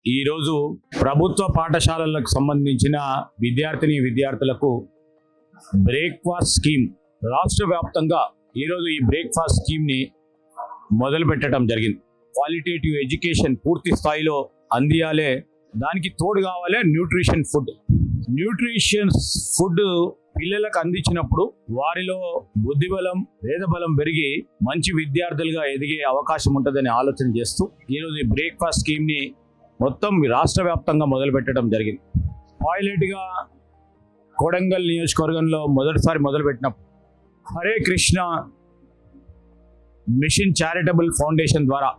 ఈరోజు ప్రభుత్వ పాఠశాలలకు సంబంధించిన విద్యార్థులకు బ్రేక్ఫాస్ట్ స్కీమ్ రాష్ట్ర వ్యాప్తంగా ఈరోజు ఈ బ్రేక్ఫాస్ట్ స్కీమ్ని మొదలు పెట్టడం జరిగింది. క్వాలిటేటివ్ ఎడ్యుకేషన్ పూర్తి స్థాయిలో అందియాలే, దానికి తోడు కావాలి న్యూట్రిషన్ ఫుడ్ పిల్లలకు అందించినప్పుడు వారిలో బుద్ధిబలం వేదబలం పెరిగి మంచి విద్యార్థులుగా ఎదిగే అవకాశం ఉంటుందని ఆలోచన చేస్తూ ఈరోజు ఈ బ్రేక్ఫాస్ట్ స్కీమ్ని మొత్తం రాష్ట్ర వ్యాప్తంగా మొదలు పెట్టడం జరిగింది. పైలట్గా కొడంగల్ నియోజకవర్గంలో మొదటిసారి మొదలుపెట్టినప్పుడు Hare Krishna mission charitable foundation ద్వారా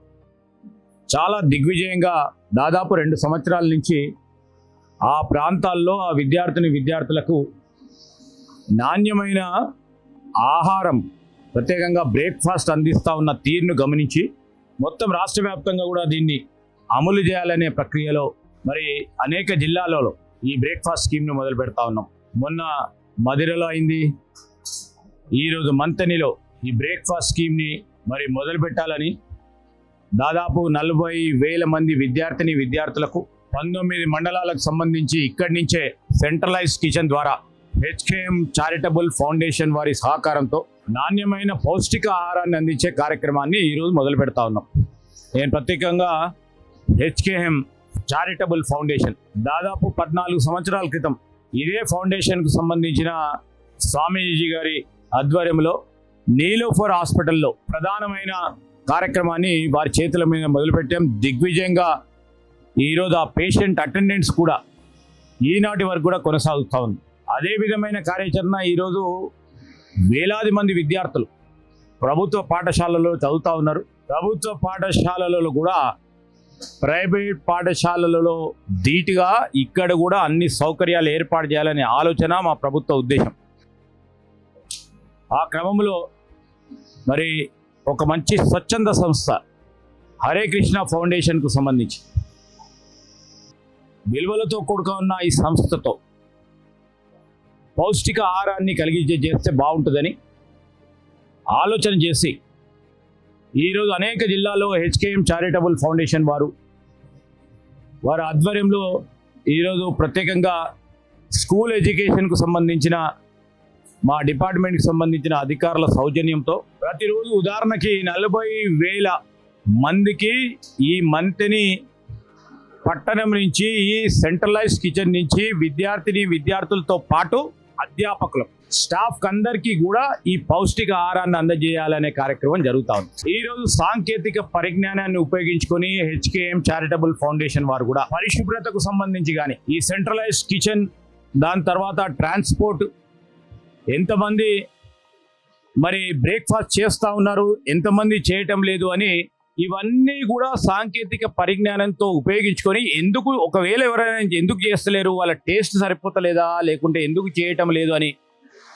చాలా దిగ్విజయంగా దాదాపు 2 సంవత్సరాల నుంచి ఆ ప్రాంతాల్లో ఆ విద్యార్థులకు నాణ్యమైన ఆహారం ప్రత్యేకంగా బ్రేక్ఫాస్ట్ అందిస్తూ ఉన్న తీరును గమనించి మొత్తం రాష్ట్ర వ్యాప్తంగా కూడా దీన్ని అమలు చేయాలనే ప్రక్రియలో మరి అనేక జిల్లాలలో ఈ బ్రేక్ఫాస్ట్ స్కీమ్ను మొదలు పెడతా ఉన్నాం. మొన్న మదిరలో అయింది, ఈరోజు మంతనిలో ఈ బ్రేక్ఫాస్ట్ స్కీమ్ని మరి మొదలు పెట్టాలని దాదాపు 40,000 మంది విద్యార్థులకు 19 మండలాలకు సంబంధించి ఇక్కడి నుంచే సెంట్రలైజ్ కిచెన్ ద్వారా హెచ్కేఎం చారిటబుల్ ఫౌండేషన్ వారి సహకారంతో నాణ్యమైన పౌష్టిక ఆహారాన్ని అందించే కార్యక్రమాన్ని ఈరోజు మొదలు పెడతా ఉన్నాం. నేను ప్రత్యేకంగా హెచ్కేఎం చారిటబుల్ ఫౌండేషన్ దాదాపు 14 సంవత్సరాల క్రితం ఇదే ఫౌండేషన్కు సంబంధించిన స్వామీజీ గారి ఆధ్వర్యంలో నీలోఫర్ హాస్పిటల్లో ప్రధానమైన కార్యక్రమాన్ని వారి చేతుల మీద మొదలుపెట్టాం. దిగ్విజయంగా ఈరోజు ఆ పేషెంట్ అటెండెన్స్ కూడా ఈనాటి వరకు కూడా కొనసాగుతూ ఉంది. అదే విధమైన కార్యాచరణ ఈరోజు వేలాది మంది విద్యార్థులు ప్రభుత్వ పాఠశాలలో చదువుతూ ఉన్నారు. ప్రభుత్వ పాఠశాలలలో కూడా ప్రైవేట్ పాఠశాలలలో ధీటుగా ఇక్కడ కూడా అన్ని సౌకర్యాలు ఏర్పాటు చేయాలనే ఆలోచన మా ప్రభుత్వ ఉద్దేశం. ఆ క్రమంలో మరి ఒక మంచి స్వచ్ఛంద సంస్థ హరే కృష్ణ ఫౌండేషన్కు సంబంధించి విలువలతో కూడుకున్న ఈ సంస్థతో పౌష్టిక ఆహారాన్ని చేస్తే బాగుంటుందని ఆలోచన చేసి ఈరోజు అనేక జిల్లాల్లో హెచ్కేఎం చారిటబుల్ ఫౌండేషన్ వారి ఆధ్వర్యంలో ఈరోజు ప్రత్యేకంగా స్కూల్ ఎడ్యుకేషన్కు సంబంధించిన మా డిపార్ట్మెంట్కి సంబంధించిన అధికారుల సౌజన్యంతో ప్రతిరోజు ఉదాహరణకి 40,000 మందికి ఈ మంత్ని పట్టణం నుంచి ఈ సెంట్రలైజ్ కిచెన్ నుంచి విద్యార్థులతో పాటు అధ్యాపకులు స్టాఫ్ అందరికీ కూడా ఈ పౌష్టిక ఆహారాన్ని అందజేయాలనే కార్యక్రమం జరుగుతూ ఉంది. ఈరోజు సాంకేతిక పరిజ్ఞానాన్ని ఉపయోగించుకొని హెచ్కేఎం చారిటబుల్ ఫౌండేషన్ వారు కూడా పరిశుభ్రతకు సంబంధించి కానీ ఈ సెంట్రలైజ్ కిచెన్, దాని తర్వాత ట్రాన్స్పోర్ట్, ఎంతమంది మరి బ్రేక్ఫాస్ట్ చేస్తూ ఉన్నారు, ఎంతమంది చేయటం లేదు అని ఇవన్నీ కూడా సాంకేతిక పరిజ్ఞానంతో ఉపయోగించుకొని ఒకవేళ ఎవరైనా ఎందుకు చేస్తలేరు, వాళ్ళ టేస్ట్ సరిపోతలేదా లేకుంటే ఎందుకు చేయటం లేదు అని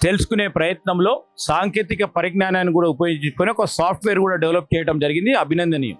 తెలుసుకునే ప్రయత్నంలో సాంకేతిక పరిజ్ఞానాన్ని కూడా ఉపయోగించుకొని ఒక సాఫ్ట్వేర్ కూడా డెవలప్ చేయడం జరిగింది. అభినందనీయం.